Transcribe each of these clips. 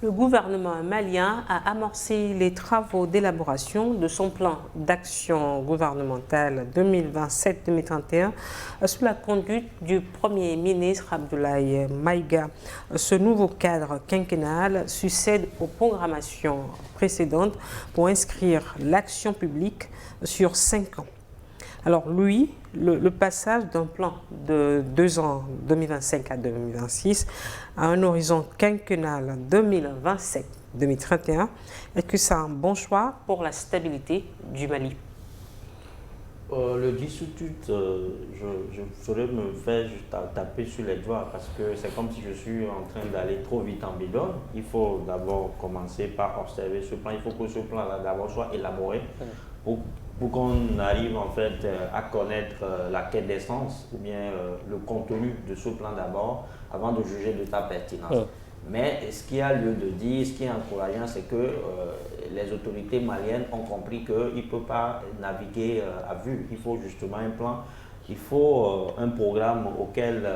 Le gouvernement malien a amorcé les travaux d'élaboration de son plan d'action gouvernementale 2027-2031 sous la conduite du Premier ministre Abdoulaye Maïga. Ce nouveau cadre quinquennal succède aux programmations précédentes pour inscrire l'action publique sur 5 ans. Alors lui, le passage d'un plan de 2 ans, 2025 à 2026, à un horizon quinquennal 2027-2031, est-ce que c'est un bon choix pour la stabilité du Mali? Le 10 août, je saurais me faire juste taper sur les doigts parce que c'est comme si je suis en train d'aller trop vite en bidon. Il faut d'abord commencer par observer ce plan. Il faut que ce plan-là d'abord soit élaboré pour qu'on arrive en fait à connaître la quête d'essence ou bien le contenu de ce plan d'abord avant de juger de ta pertinence. Mais ce qu'il y a lieu de dire, ce qui est encourageant, c'est que les autorités maliennes ont compris qu'ils ne peuvent pas naviguer à vue. Il faut justement un plan, il faut un programme auquel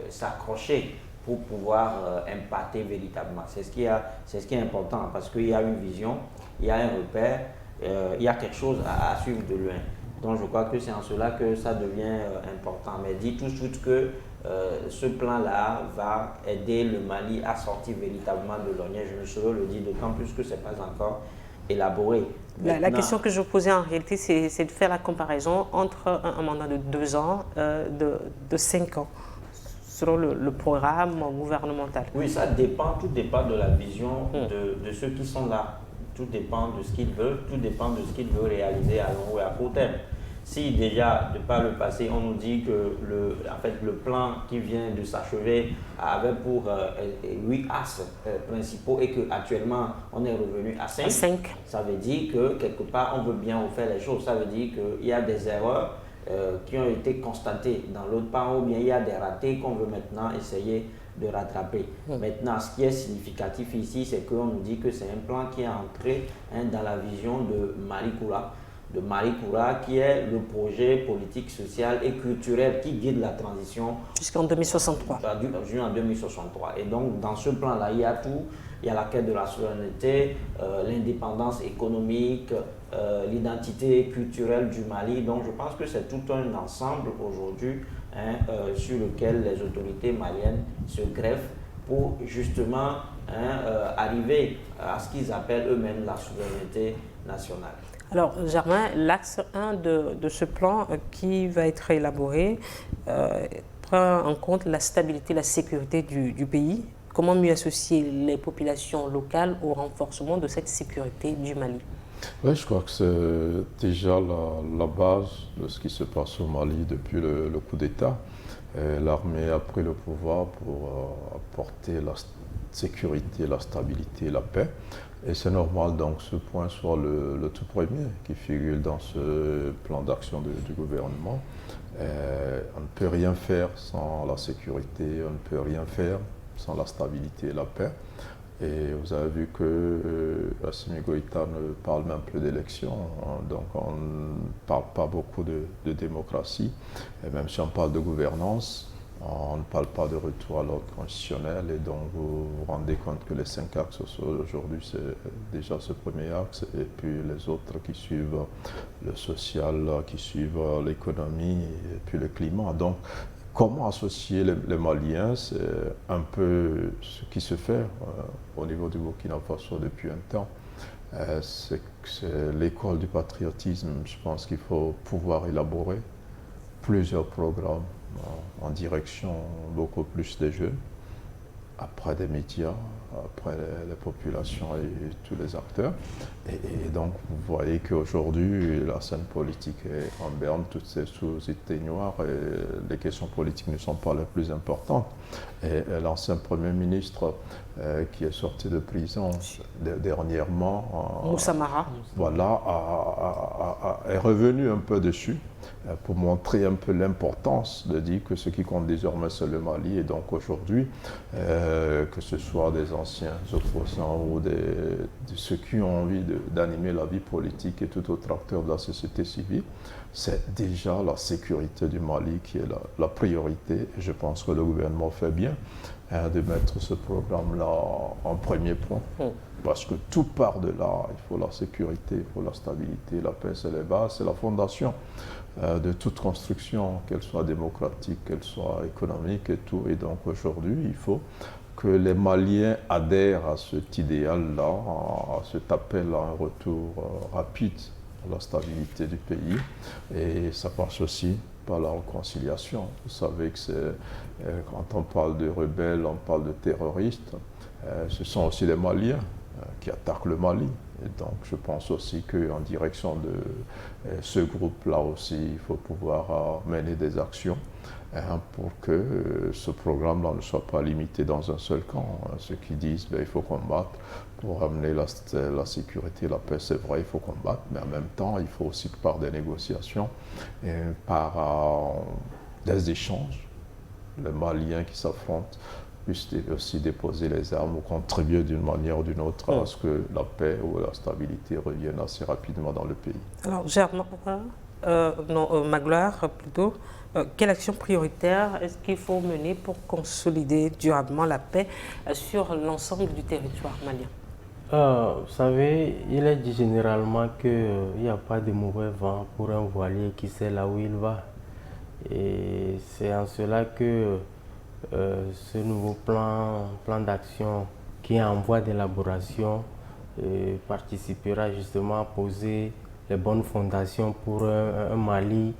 s'accrocher pour pouvoir impacter véritablement. C'est ce qui est important parce qu'il y a une vision, il y a un repère, il y a quelque chose à suivre de loin. Donc je crois que c'est en cela que ça devient important. Mais dit tout de suite que ce plan-là va aider le Mali à sortir véritablement de l'ornière. Je ne saurais le dire, d'autant plus que ce n'est pas encore élaboré. La question que je posais en réalité, c'est de faire la comparaison entre un mandat de 2 ans, de 5 ans, selon le programme gouvernemental. Oui, ça dépend, tout dépend de la vision de ceux qui sont là. Tout dépend de ce qu'ils veulent, tout dépend de ce qu'ils veulent réaliser à long ou à court terme. Si déjà, de par le passé, on nous dit que le plan qui vient de s'achever avait pour 8 axes principaux et qu'actuellement on est revenu à 5, ça veut dire que quelque part on veut bien refaire les choses. Ça veut dire qu'il y a des erreurs qui ont été constatées dans l'autre part ou bien il y a des ratés qu'on veut maintenant essayer de rattraper. Maintenant, ce qui est significatif ici, c'est qu'on nous dit que c'est un plan qui est entré dans la vision de Marie Koura, qui est le projet politique, social et culturel qui guide la transition jusqu'en 2063. Jusqu'en 2063. Et donc, dans ce plan-là, il y a tout. Il y a la quête de la souveraineté, l'indépendance économique, l'identité culturelle du Mali. Donc, je pense que c'est tout un ensemble aujourd'hui sur lequel les autorités maliennes se greffent pour justement arriver à ce qu'ils appellent eux-mêmes la souveraineté nationale. Alors, Germain, l'axe 1 de ce plan qui va être élaboré prend en compte la stabilité, la sécurité du pays. Comment mieux associer les populations locales au renforcement de cette sécurité du Mali? Oui, je crois que c'est déjà la base de ce qui se passe au Mali depuis le coup d'État. L'armée a pris le pouvoir pour apporter la sécurité, la stabilité, la paix. Et c'est normal donc ce point soit le tout premier qui figure dans ce plan d'action du gouvernement. On ne peut rien faire sans la sécurité, on ne peut rien faire sans la stabilité et la paix. Et vous avez vu que Assimi Goïta ne parle même plus d'élection, donc on ne parle pas beaucoup de démocratie. Et même si on parle de gouvernance, on ne parle pas de retour à l'ordre constitutionnel. Et donc vous vous rendez compte que les 5 axes aujourd'hui, c'est déjà ce premier axe, et puis les autres qui suivent le social, qui suivent l'économie, et puis le climat. Donc, comment associer les Maliens, c'est un peu ce qui se fait au niveau du Burkina Faso depuis un temps. C'est l'école du patriotisme. Je pense qu'il faut pouvoir élaborer plusieurs programmes en direction beaucoup plus des jeunes, après des médias, après les populations et tous les acteurs. Et donc, vous voyez qu'aujourd'hui, la scène politique est en berne, toutes ces sous-éteignoirs, et les questions politiques ne sont pas les plus importantes. Et l'ancien Premier ministre qui est sorti de prison dernièrement, Moussa Mara, voilà, est revenu un peu dessus pour montrer un peu l'importance de dire que ce qui compte désormais c'est le Mali. Et donc aujourd'hui, que ce soit des anciens opposants ou de ceux qui ont envie d'animer la vie politique et tout autre acteur de la société civile, c'est déjà la sécurité du Mali qui est la priorité. Et je pense que le gouvernement fait bien de mettre ce programme-là en premier point. Parce que tout part de là. Il faut la sécurité, il faut la stabilité, la paix, c'est les bases, c'est la fondation de toute construction, qu'elle soit démocratique, qu'elle soit économique et tout. Et donc aujourd'hui, il faut que les Maliens adhèrent à cet idéal-là, à cet appel à un retour rapide à la stabilité du pays. Et ça passe aussi par la réconciliation. Vous savez que quand on parle de rebelles, on parle de terroristes. Ce sont aussi les Maliens qui attaquent le Mali. Et donc je pense aussi qu'en direction de ce groupe-là aussi, il faut pouvoir mener des actions pour que ce programme-là ne soit pas limité dans un seul camp. Ceux qui disent qu'il faut combattre pour amener la sécurité, la paix, c'est vrai, il faut combattre, mais en même temps, il faut aussi que par des négociations, par des échanges, les Maliens qui s'affrontent puissent aussi déposer les armes ou contribuer d'une manière ou d'une autre à ce que la paix ou la stabilité reviennent assez rapidement dans le pays. Alors, Germain, Magloire, plutôt, quelle action prioritaire est-ce qu'il faut mener pour consolider durablement la paix sur l'ensemble du territoire malien? Vous savez, il est dit généralement qu'il n'y a pas de mauvais vent pour un voilier qui sait là où il va. Et c'est en cela que ce nouveau plan d'action qui est en voie d'élaboration participera justement à poser les bonnes fondations pour un Mali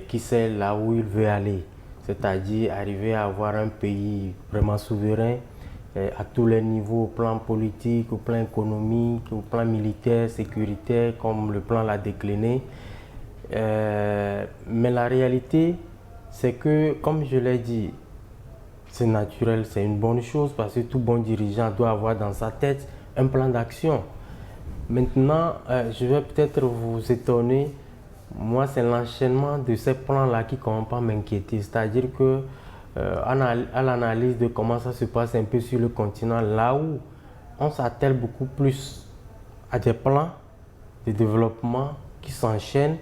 qui sait là où il veut aller, c'est-à-dire arriver à avoir un pays vraiment souverain à tous les niveaux, au plan politique, au plan économique, au plan militaire, sécuritaire, comme le plan l'a décliné. Mais la réalité, c'est que, comme je l'ai dit, c'est naturel, c'est une bonne chose parce que tout bon dirigeant doit avoir dans sa tête un plan d'action. Maintenant, je vais peut-être vous étonner. Moi, c'est l'enchaînement de ces plans-là qui commence à m'inquiéter. C'est-à-dire que, à l'analyse de comment ça se passe un peu sur le continent, là où on s'attelle beaucoup plus à des plans de développement qui s'enchaînent,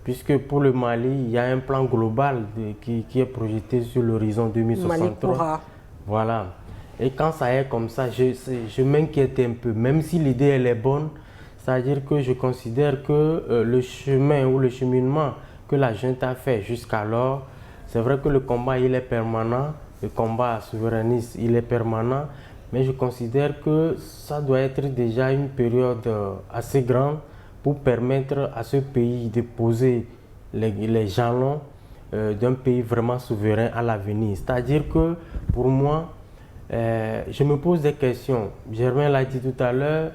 puisque pour le Mali, il y a un plan global qui est projeté sur l'horizon 2063. Voilà. Et quand ça est comme ça, je m'inquiète un peu, même si l'idée elle est bonne. C'est-à-dire que je considère que le chemin ou le cheminement que la junte a fait jusqu'alors, c'est vrai que le combat il est permanent, le combat souverainiste il est permanent, mais je considère que ça doit être déjà une période assez grande pour permettre à ce pays de poser les jalons d'un pays vraiment souverain à l'avenir. C'est-à-dire que pour moi, je me pose des questions. Germain l'a dit tout à l'heure.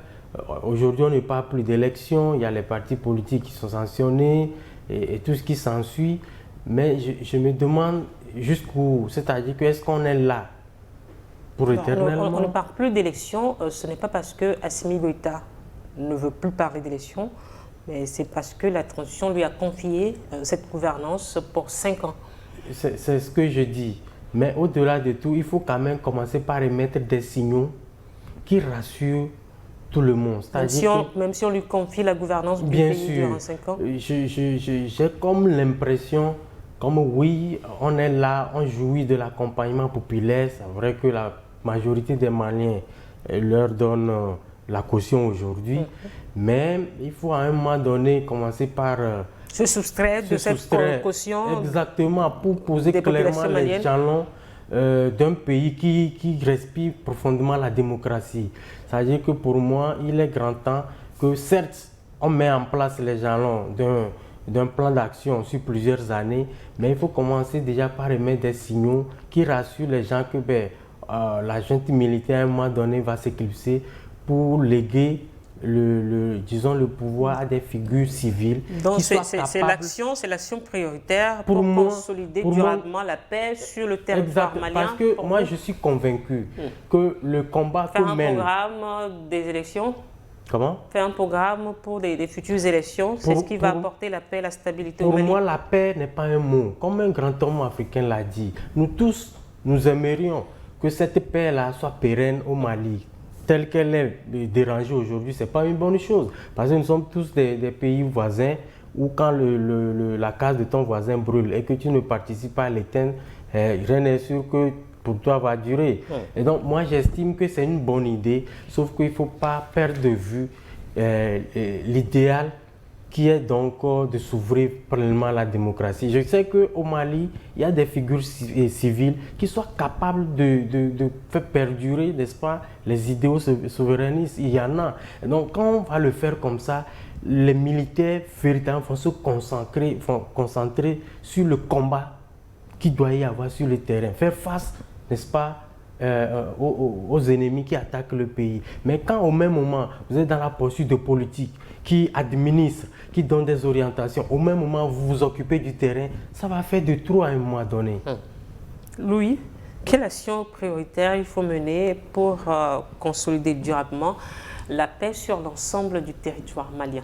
Aujourd'hui, on ne parle plus d'élections, il y a les partis politiques qui sont sanctionnés et tout ce qui s'ensuit. Mais je me demande jusqu'où, c'est-à-dire que est-ce qu'on est là pour éternellement? On ne parle plus d'élections, ce n'est pas parce que Assimi Goïta ne veut plus parler d'élections, mais c'est parce que la transition lui a confié cette gouvernance pour 5 ans. C'est ce que je dis. Mais au-delà de tout, il faut quand même commencer par émettre des signaux qui rassurent tout le monde. Même si on lui confie la gouvernance du pays durant 5 ans. J'ai comme l'impression, comme oui, on est là, on jouit de l'accompagnement populaire. C'est vrai que la majorité des Maliens leur donne la caution aujourd'hui, mais il faut à un moment donné commencer par se soustraire de cette caution. Exactement, pour poser clairement les jalons d'un pays qui respire profondément la démocratie. C'est-à-dire que pour moi, il est grand temps que certes, on met en place les jalons d'un plan d'action sur plusieurs années, mais il faut commencer déjà par émettre des signaux qui rassurent les gens que la junte militaire à un moment donné va s'éclipser pour léguer le pouvoir à des figures civiles. Donc c'est l'action prioritaire pour consolider durablement la paix sur le territoire malien. Parce que moi je suis convaincu que le combat que mène... Faire un programme des élections. Comment? Faire un programme pour des futures élections, c'est ce qui va apporter la paix et la stabilité au Mali. Pour moi, la paix n'est pas un mot. Comme un grand homme africain l'a dit, nous tous, nous aimerions que cette paix-là soit pérenne au Mali. Telle qu'elle est dérangée aujourd'hui, ce n'est pas une bonne chose. Parce que nous sommes tous des pays voisins où quand la case de ton voisin brûle et que tu ne participes pas à l'éteindre, rien n'est sûr que toi va durer. Et donc, moi, j'estime que c'est une bonne idée, sauf qu'il ne faut pas perdre de vue l'idéal qui est donc de s'ouvrir pleinement à la démocratie. Je sais qu'au Mali, il y a des figures civiles qui soient capables de faire perdurer, n'est-ce pas, les idéaux souverainistes. Il y en a. Et donc, quand on va le faire comme ça, les militaires véritablement vont se concentrer sur le combat qu'il doit y avoir sur le terrain, faire face, n'est-ce pas, aux ennemis qui attaquent le pays. Mais quand au même moment, vous êtes dans la poursuite de politique, qui administre, qui donne des orientations, au même moment vous vous occupez du terrain, ça va faire de trop à un moment donné. Louis, quelle action prioritaire il faut mener pour consolider durablement la paix sur l'ensemble du territoire malien?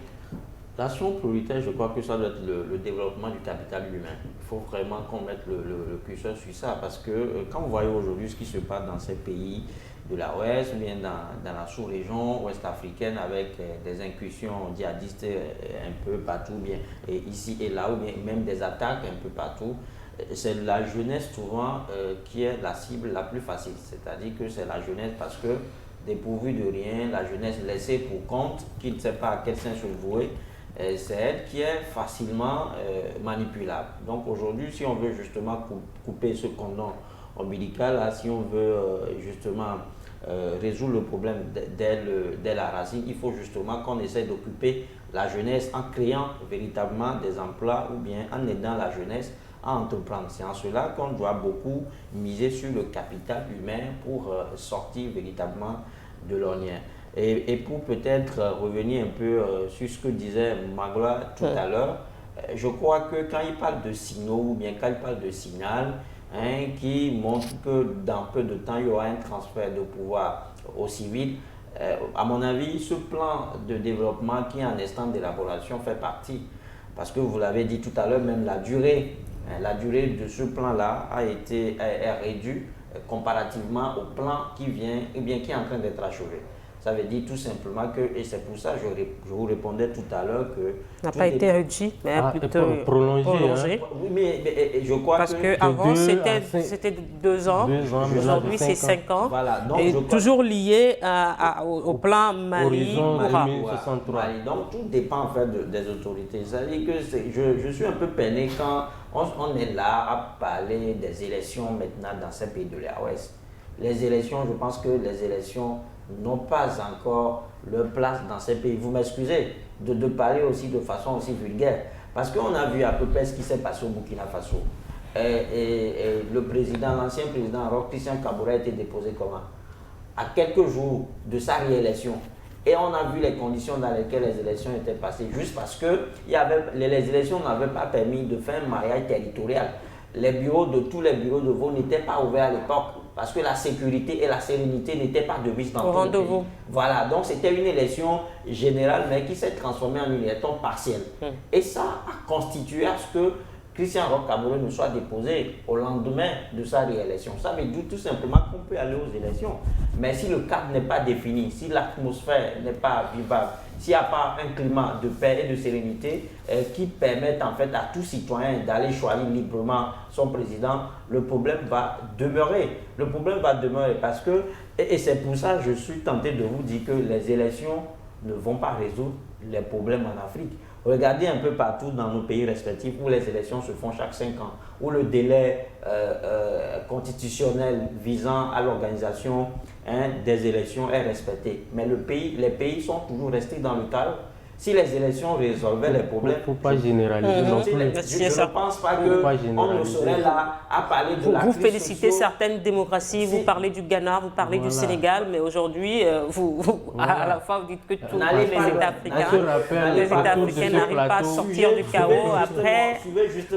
L'action prioritaire, je crois que ça doit être le développement du capital humain. Il faut vraiment qu'on mette le curseur sur ça parce que quand vous voyez aujourd'hui ce qui se passe dans ces pays de la Ouest, ou bien dans la sous-région ouest-africaine avec des incursions djihadistes un peu partout, bien et ici et là, ou bien même des attaques un peu partout, c'est la jeunesse souvent qui est la cible la plus facile. C'est-à-dire que c'est la jeunesse parce que dépourvue de rien, la jeunesse laissée pour compte, qui ne sait pas à quel sens se vouer, c'est elle qui est facilement manipulable. Donc aujourd'hui, si on veut justement couper ce cordon ombilical, là, si on veut justement résoudre le problème dès la racine, il faut justement qu'on essaie d'occuper la jeunesse en créant véritablement des emplois ou bien en aidant la jeunesse à entreprendre. C'est en cela qu'on doit beaucoup miser sur le capital humain pour sortir véritablement de l'ornière. Et pour peut-être revenir un peu sur ce que disait Magloire tout à l'heure, je crois que quand il parle de signaux ou bien quand il parle de signal, qui montre que dans peu de temps, il y aura un transfert de pouvoir aux civils, à mon avis, ce plan de développement qui est en instant d'élaboration fait partie. Parce que vous l'avez dit tout à l'heure, même la durée de ce plan-là est réduite comparativement au plan qui vient, ou bien qui est en train d'être achevé. Ça veut dire tout simplement que, et c'est pour ça que je vous répondais tout à l'heure que... n'a pas été réduit, mais plutôt prolongé. Hein. Oui, mais je crois parce qu'avant c'était 2 ans, aujourd'hui c'est 5 ans, voilà, donc et toujours lié au plan Mali. Donc tout dépend en fait des autorités. C'est-à-dire que je suis un peu peiné quand on est là à parler des élections maintenant dans ces pays de l'Ouest. Les élections, je pense que les élections n'ont pas encore leur place dans ces pays. Vous m'excusez de parler aussi de façon aussi vulgaire, parce qu'on a vu à peu près ce qui s'est passé au Burkina Faso. Et l'ancien président Christian Kabore a été déposé comment? À quelques jours de sa réélection. Et on a vu les conditions dans lesquelles les élections étaient passées, juste parce que les élections n'avaient pas permis de faire un mariage territorial. Tous les bureaux de vote n'étaient pas ouverts à l'époque, parce que la sécurité et la sérénité n'étaient pas de vis dans tout le pays. Voilà, donc c'était une élection générale, mais qui s'est transformée en une élection partielle. Et ça a constitué à ce que Christian Kabore ne soit déposé au lendemain de sa réélection. Ça veut dire tout simplement qu'on peut aller aux élections. Mais si le cadre n'est pas défini, si l'atmosphère n'est pas vivable, s'il n'y a pas un climat de paix et de sérénité qui permettent en fait à tout citoyen d'aller choisir librement son président, le problème va demeurer. Le problème va demeurer parce que, et c'est pour ça que je suis tenté de vous dire que les élections ne vont pas résoudre les problèmes en Afrique. Regardez un peu partout dans nos pays respectifs où les élections se font chaque 5 ans, où le délai constitutionnel visant à l'organisation des élections est respecté. Mais les pays sont toujours restés dans le cadre. Si les élections résolvaient les problèmes... Il ne faut pas généraliser non plus. Je ne pense pas qu'on ne serait là à parler de la crise. Vous félicitez certaines démocraties, vous parlez du Ghana, vous parlez du Sénégal, mais aujourd'hui, à la fois, vous dites que tous les États africains n'arrivent pas à sortir du chaos. Après,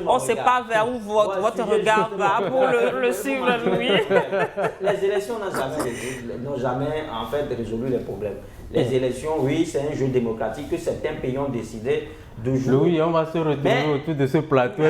on ne sait pas vers où votre regard va pour le suivre, Louis. Les élections n'ont jamais en fait résolu les problèmes. Les élections, oui, c'est un jeu démocratique que certains pays ont décidé de jouer. Oui, on va se retrouver autour de ce plateau,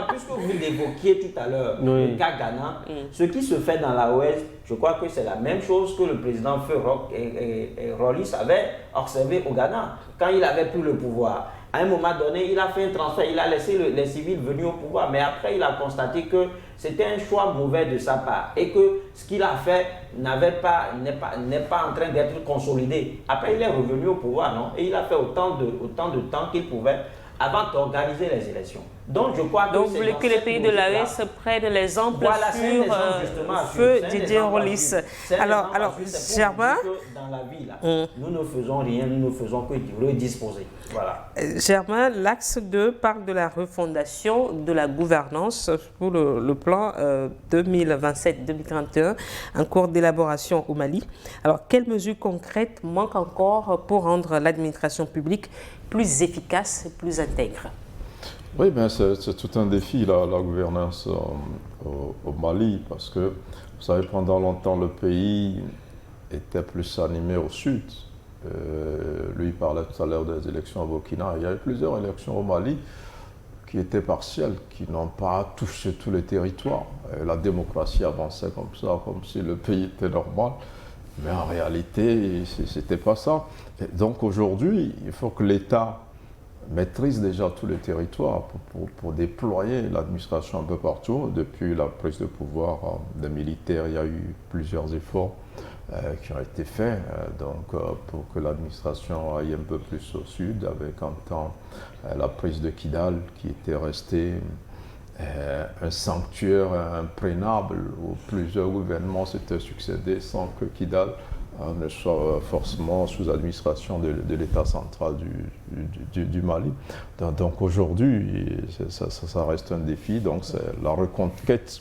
Puisque vous l'évoquiez tout à l'heure, le cas Ghana, ce qui se fait dans la Ouest, je crois que c'est la même chose que le président Feu et Rollis avait observé au Ghana quand il avait pris le pouvoir. À un moment donné, il a fait un transfert, il a laissé les civils venir au pouvoir, mais après, il a constaté que c'était un choix mauvais de sa part et que ce qu'il a fait n'est pas en train d'être consolidé. Après, il est revenu au pouvoir, non? Et il a fait autant de temps qu'il pouvait avant d'organiser les élections. Donc, je crois que donc, vous voulez que les pays de l'AES prennent l'exemple sur feu Didier Rollis. Alors, Germain, dans la vie, là, nous ne faisons rien, nous ne faisons que redisposer. Voilà. Germain, l'axe 2 parle de la refondation de la gouvernance pour le plan 2027-2031 en cours d'élaboration au Mali. Alors, quelles mesures concrètes manquent encore pour rendre l'administration publique plus efficace et plus intègre? Oui, ben c'est tout un défi, la gouvernance au Mali, parce que, vous savez, pendant longtemps, le pays était plus animé au sud. Lui, il parlait tout à l'heure des élections au Burkina. Il y a eu plusieurs élections au Mali qui étaient partielles, qui n'ont pas touché tous les territoires. La démocratie avançait comme ça, comme si le pays était normal. Mais en réalité, ce n'était pas ça. Et donc aujourd'hui, il faut que l'État maîtrise déjà tous les territoires pour déployer l'administration un peu partout. Depuis la prise de pouvoir des militaires, il y a eu plusieurs efforts qui ont été faits pour que l'administration aille un peu plus au sud, avec en temps la prise de Kidal qui était restée un sanctuaire imprégnable où plusieurs gouvernements s'étaient succédés sans que Kidal ne soit forcément sous administration de l'État central du Mali. Donc aujourd'hui, ça reste un défi. Donc c'est la reconquête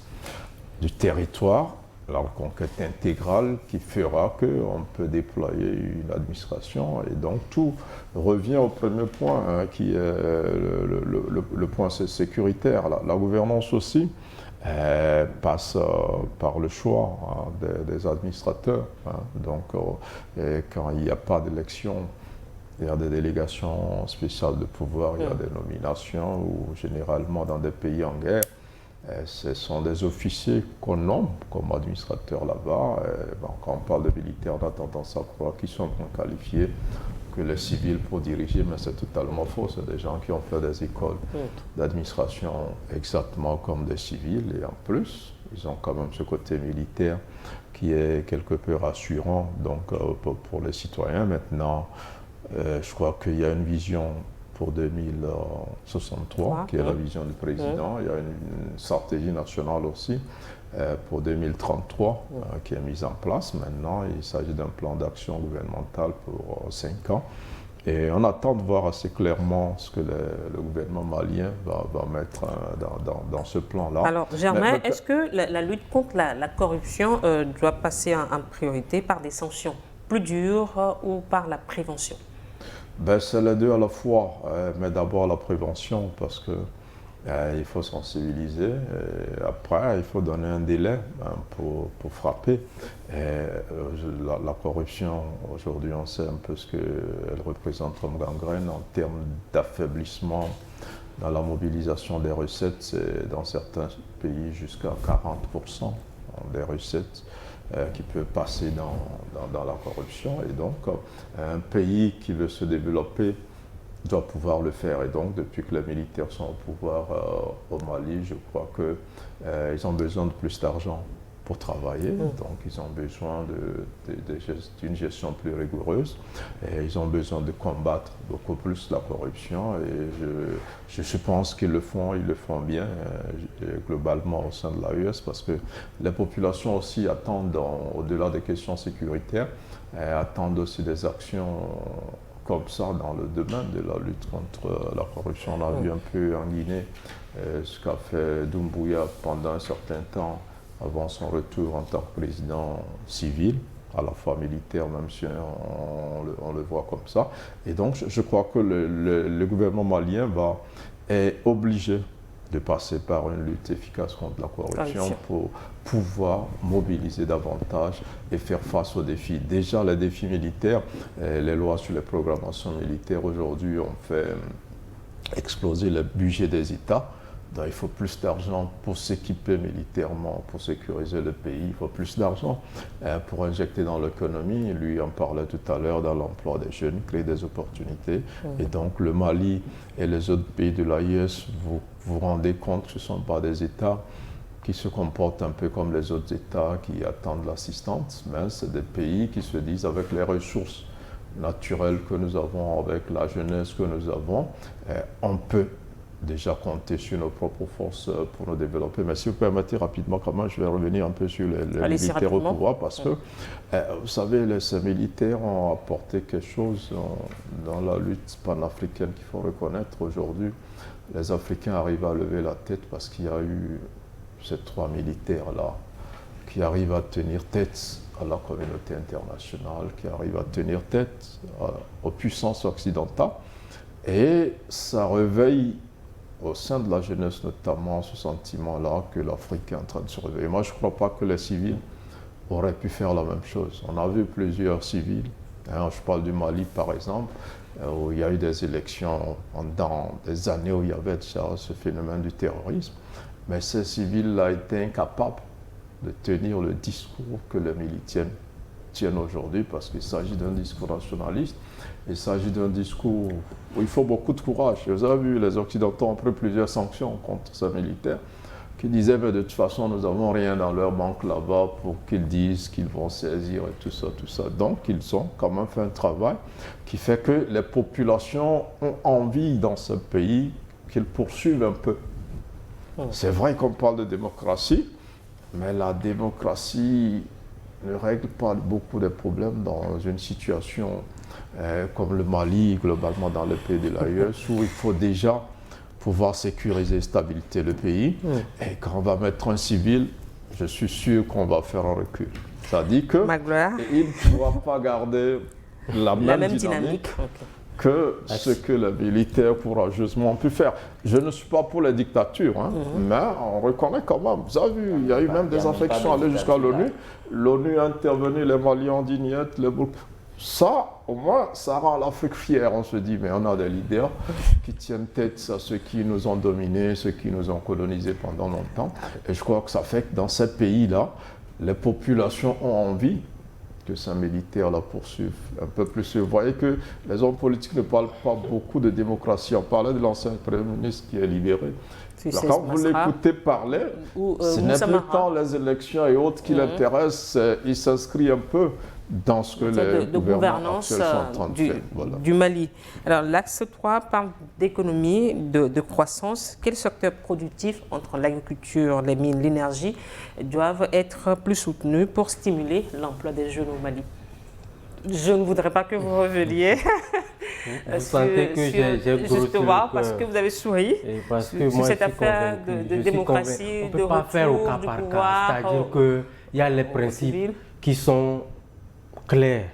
du territoire, la reconquête intégrale qui fera qu'on peut déployer une administration. Et donc tout revient au premier point, hein, qui est le point sécuritaire. La gouvernance aussi passe par le choix, hein, des administrateurs. Hein. Donc quand il n'y a pas d'élection, il y a des délégations spéciales de pouvoir, il y a des nominations, ou généralement dans des pays en guerre, ce sont des officiers qu'on nomme comme administrateurs là-bas. Quand on parle de militaires, on a tendance à croire qu'ils sont moins qualifiés que les civils pour diriger, mais c'est totalement faux. C'est des gens qui ont fait des écoles d'administration exactement comme des civils, et en plus, ils ont quand même ce côté militaire qui est quelque peu rassurant donc, pour les citoyens. Maintenant, je crois qu'il y a une vision pour 2063, qui est la vision du président. Il y a une stratégie nationale aussi pour 2033 qui est mise en place. Maintenant, il s'agit d'un plan d'action gouvernemental pour 5 ans. Et on attend de voir assez clairement ce que le gouvernement malien va mettre dans ce plan-là. Alors, Germain, est-ce que la lutte contre la corruption doit passer en priorité par des sanctions plus dures ou par la prévention? Ben, c'est les deux à la fois, mais d'abord la prévention, parce que il faut sensibiliser, et après il faut donner un délai, hein, pour frapper. La corruption, aujourd'hui on sait un peu ce qu'elle représente comme gangrène en termes d'affaiblissement dans la mobilisation des recettes. C'est dans certains pays jusqu'à 40% des recettes qui peut passer dans la corruption. Et donc, un pays qui veut se développer doit pouvoir le faire. Et donc, depuis que les militaires sont au pouvoir au Mali, je crois qu'ils ont besoin de plus d'argent pour travailler. Donc, ils ont besoin d'une gestion plus rigoureuse. Et ils ont besoin de combattre beaucoup plus la corruption. Et je pense qu'ils le font bien, globalement au sein de l'AES, parce que les populations aussi attendent, au-delà des questions sécuritaires, attendent aussi des actions comme ça dans le domaine de la lutte contre la corruption. On a vu un peu en Guinée ce qu'a fait Doumbouya pendant un certain temps, avant son retour en tant que président civil, à la fois militaire, même si on le voit comme ça. Et donc, je crois que le gouvernement malien est obligé de passer par une lutte efficace contre la corruption pour pouvoir mobiliser davantage et faire face aux défis. Déjà, les défis militaires, les lois sur les programmations militaires aujourd'hui ont fait exploser le budget des États. Donc, il faut plus d'argent pour s'équiper militairement, pour sécuriser le pays. Il faut plus d'argent pour injecter dans l'économie. Lui en parlait tout à l'heure, dans l'emploi des jeunes, créer des opportunités. Et donc le Mali et les autres pays de l'AES, vous vous rendez compte que ce ne sont pas des États qui se comportent un peu comme les autres États qui attendent l'assistance, mais c'est des pays qui se disent avec les ressources naturelles que nous avons, avec la jeunesse que nous avons, on peut déjà compter sur nos propres forces pour nous développer. Mais si vous permettez rapidement, comment je vais revenir un peu sur les militaires au pouvoir, parce que, vous savez, ces militaires ont apporté quelque chose dans la lutte panafricaine qu'il faut reconnaître. Aujourd'hui, les Africains arrivent à lever la tête parce qu'il y a eu ces 3 militaires-là qui arrivent à tenir tête à la communauté internationale, qui arrivent à tenir tête aux puissances occidentales. Et ça réveille au sein de la jeunesse notamment ce sentiment-là que l'Afrique est en train de se réveiller. Moi, je ne crois pas que les civils auraient pu faire la même chose. On a vu plusieurs civils, je parle du Mali par exemple, où il y a eu des élections pendant des années où il y avait déjà ce phénomène du terrorisme. Mais ces civils-là étaient incapables de tenir le discours que les militaires tiennent aujourd'hui, parce qu'il s'agit d'un discours nationaliste, il s'agit d'un discours où il faut beaucoup de courage. Vous avez vu, les Occidentaux ont pris plusieurs sanctions contre ces militaires qui disaient mais de toute façon nous n'avons rien dans leur banque là-bas pour qu'ils disent qu'ils vont saisir et tout ça, tout ça. Donc ils ont quand même fait un travail qui fait que les populations ont envie dans ce pays qu'ils poursuivent un peu. C'est vrai qu'on parle de démocratie, mais la démocratie ne règle pas beaucoup de problèmes dans une situation comme le Mali, globalement dans le pays de l'AES, où il faut déjà pouvoir sécuriser et stabiliser le pays. Et quand on va mettre un civil, je suis sûr qu'on va faire un recul. C'est-à-dire qu'il ne pourra pas garder la même dynamique. Que ce que les militaires courageusement ont pu faire. Je ne suis pas pour la dictature, mais on reconnaît quand même. Vous avez vu, il y a eu même des infections allées jusqu'à l'ONU. L'ONU a intervenu, les Maliens ont dit niet, les Burkina. Ça, au moins, ça rend l'Afrique fière. On se dit, mais on a des leaders qui tiennent tête à ceux qui nous ont dominés, ceux qui nous ont colonisés pendant longtemps. Et je crois que ça fait que dans ces pays-là, les populations ont envie que ces militaires la poursuivent un peu plus. Vous voyez que les hommes politiques ne parlent pas beaucoup de démocratie. On parlait de l'ancien Premier ministre qui est libéré. Alors, quand vous l'écoutez parler, ce n'est plus tant les élections et autres qui l'intéressent, il s'inscrit un peu dans ce que les gouvernances sont en train de faire. Voilà. Du Mali. Alors l'axe 3 parle d'économie, de croissance. Quels secteurs productifs entre l'agriculture, les mines, l'énergie doivent être plus soutenus pour stimuler l'emploi des jeunes au Mali? Je ne voudrais pas que vous reveniez vous sentez que j'ai justement parce que vous avez souri parce que sur cette affaire de démocratie, on ne peut pas faire au cas par cas. C'est-à-dire qu'il y a les principes qui sont clairs.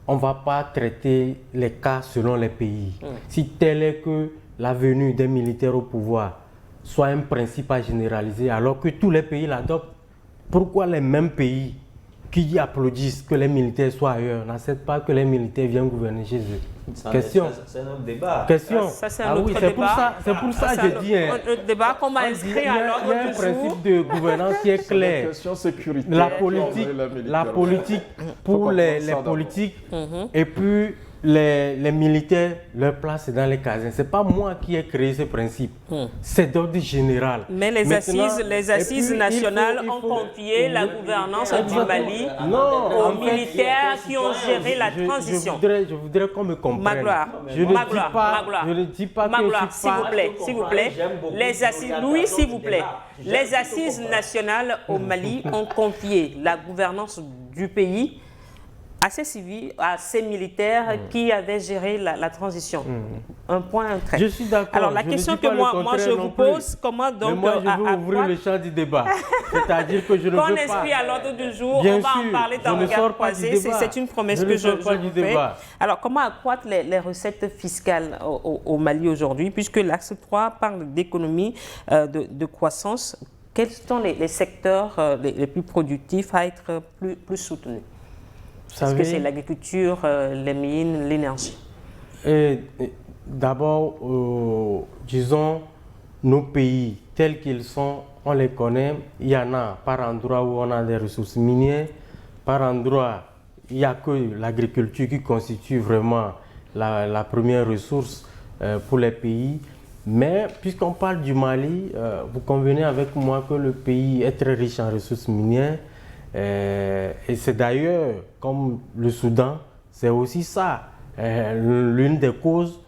On ne va pas traiter les cas selon les pays. Si tel est que la venue des militaires au pouvoir soit un principe à généraliser alors que tous les pays l'adoptent, pourquoi les mêmes pays qui applaudissent que les militaires soient ailleurs n'acceptent pas que les militaires viennent gouverner chez eux? Question. C'est un débat. Question. Ça, c'est un autre c'est débat. pour ça que je dis. Un débat qu'on m'a inscrit à l'ordre du jour. Il y a un principe de gouvernance qui est clair. Question sécurité. La politique pour les politiques et puis les militaires, leur place est dans les casins. Ce n'est pas moi qui ai créé ce principe. C'est d'ordre général. Mais les assises nationales ont confié la gouvernance du Mali aux militaires qui ont géré la transition. Je voudrais qu'on me comprenne. Magloire, je ne dis pas que Magloire, s'il vous plaît. Les assises, Louis, s'il vous plaît. Les assises nationales au Mali ont confié la gouvernance du pays à ces civils, à ces militaires qui avaient géré la transition. Un point, un trait. Je suis d'accord. Alors la question que moi je vous pose, comment donc... Mais moi je veux ouvrir le champ du débat. C'est-à-dire que je ne veux pas... Qu'on inscrit à l'ordre du jour, Bien on va sûr, en parler dans le regard croisé. C'est une promesse que je vous fais. Alors comment accroître les recettes fiscales au Mali aujourd'hui, puisque l'axe 3 parle d'économie, de croissance. Quels sont les secteurs les plus productifs à être plus soutenus? Est-ce que c'est l'agriculture, les mines, l'énergie? D'abord, disons, nos pays tels qu'ils sont, on les connaît. Il y en a par endroits où on a des ressources minières, par endroits il n'y a que l'agriculture qui constitue vraiment la première ressource pour les pays. Mais puisqu'on parle du Mali, vous convenez avec moi que le pays est très riche en ressources minières. Et c'est d'ailleurs, comme le Soudan, c'est aussi ça, l'une des causes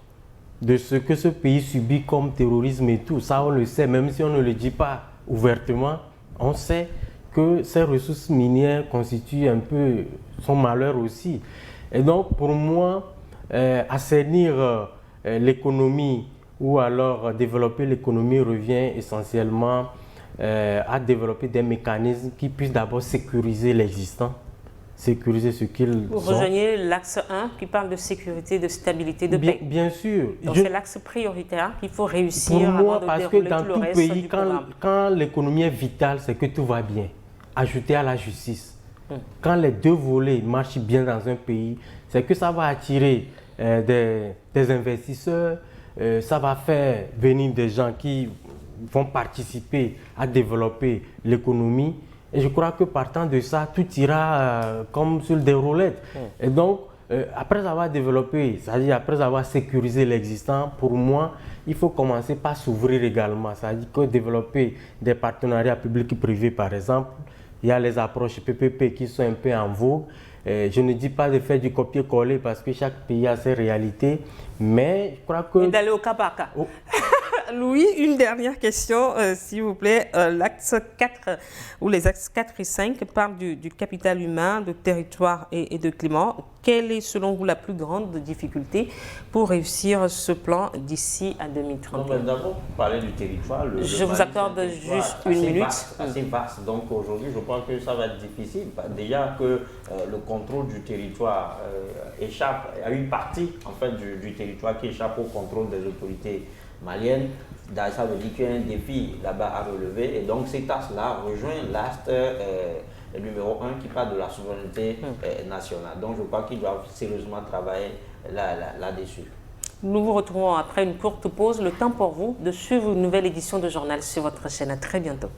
de ce que ce pays subit comme terrorisme et tout. Ça, on le sait, même si on ne le dit pas ouvertement, on sait que ces ressources minières constituent un peu son malheur aussi. Et donc, pour moi, assainir l'économie ou alors développer l'économie revient essentiellement à développer des mécanismes qui puissent d'abord sécuriser l'existant, sécuriser ce qu'ils Vous sont. rejoignez l'axe 1 qui parle de sécurité, de stabilité, de paix. Bien sûr. Donc c'est l'axe prioritaire qu'il faut réussir pour moi, avant de parce que dérouler dans tout le tout reste pays, du programme. quand l'économie est vitale, c'est que tout va bien. Ajouter à la justice. Quand les deux volets marchent bien dans un pays, c'est que ça va attirer des investisseurs, ça va faire venir des gens qui vont participer à développer l'économie. Et je crois que partant de ça, tout ira comme sur des roulettes. Et donc, après avoir développé, c'est-à-dire après avoir sécurisé l'existant, pour moi, il faut commencer par s'ouvrir également. C'est-à-dire que développer des partenariats publics-privés, par exemple. Il y a les approches PPP qui sont un peu en vogue. Je ne dis pas de faire du copier-coller parce que chaque pays a ses réalités, mais je crois que... Et d'aller au cas par cas. Oh. Louis, une dernière question, s'il vous plaît. L'axe 4, ou les axes 4 et 5 parlent du capital humain, de territoire et de climat. Quelle est, selon vous, la plus grande difficulté pour réussir ce plan d'ici à 2031? D'abord, pour parler du territoire, je vous accorde juste une minute. Assez vaste. Donc aujourd'hui, je crois que ça va être difficile. Déjà que le contrôle du territoire échappe à une partie en fait, du territoire qui échappe au contrôle des autorités maliennes. Ça veut dire qu'il y a un défi là-bas à relever. Et donc cet axe-là rejoint l'axe numéro 1 qui parle de la souveraineté nationale. Donc je crois qu'ils doivent sérieusement travailler là-dessus. Nous vous retrouvons après une courte pause. Le temps pour vous de suivre une nouvelle édition de Journal sur votre chaîne. À très bientôt.